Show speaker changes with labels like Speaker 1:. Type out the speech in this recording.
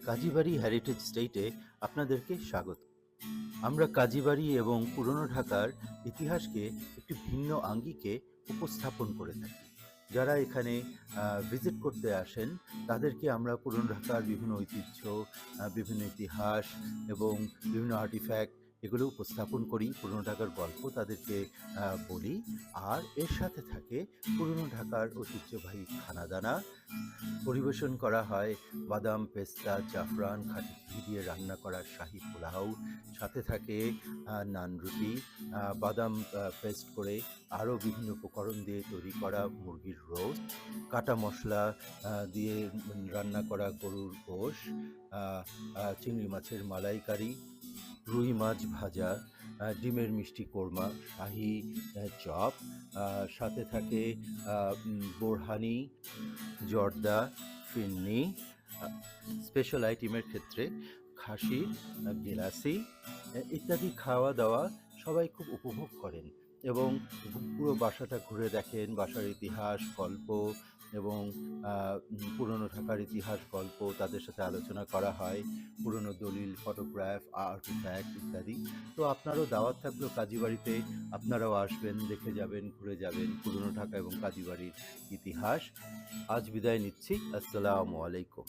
Speaker 1: Kazibari heritage স্টেটে আপনাদেরকে স্বাগত। আমরা কাজীবাড়ি এবং পুরনো ঢাকার ইতিহাসকে একটি ভিন্ন আঙ্গিকে উপস্থাপন করে থাকি। যারা এখানে ভিজিট করতে আসেন তাদেরকে আমরা পুরনো ঢাকার বিভিন্ন ঐতিহ্য, বিভিন্ন ইতিহাস এবং বিভিন্ন আর্টিফ্যাক্ট এগুলো উপস্থাপন করি। পুরনো ঢাকার গল্প তাদেরকে বলি। আর এর সাথে থাকে পুরনো ঢাকার ঐতিহ্যবাহী খানাদানা। পরিবেশন করা হয় বাদাম, পেস্তা, জাফরান, খাঁটি ঘি দিয়ে রান্না করা শাহী পোলাও। সাথে থাকে নান রুটি, বাদাম পেস্ট করে আরও বিভিন্ন উপকরণ দিয়ে তৈরি করা মুরগির রোস্ট, কাটা মশলা দিয়ে রান্না করা গরুর গোশ, চিংড়ি মাছের মালাইকারি, রুই মাছ ভাজা, ডিমের মিষ্টি কোরমা, শাহী চপ। সাথে থাকে বোরহানি, জর্দা, ফিন্নি। স্পেশাল আইটেমের ক্ষেত্রে খাসির গেলাসি ইত্যাদি খাওয়া দাওয়া সবাই খুব উপভোগ করেন এবং পুরো বাসাটা ঘুরে দেখেন। বাসার ইতিহাস গল্প এবং পুরনো ঢাকার ইতিহাস গল্প তাদের সাথে আলোচনা করা হয়, পুরনো দলিল, ফটোগ্রাফ, আর্টিফ্যাক্ট ইত্যাদি। তো আপনারও দাওয়াত থাকলো কাজীবাড়িতে, আপনারাও আসবেন, দেখে যাবেন, ঘুরে যাবেন পুরনো ঢাকা এবং কাজীবাড়ির ইতিহাস। আজ বিদায় নিচ্ছি। আসসালামু আলাইকুম।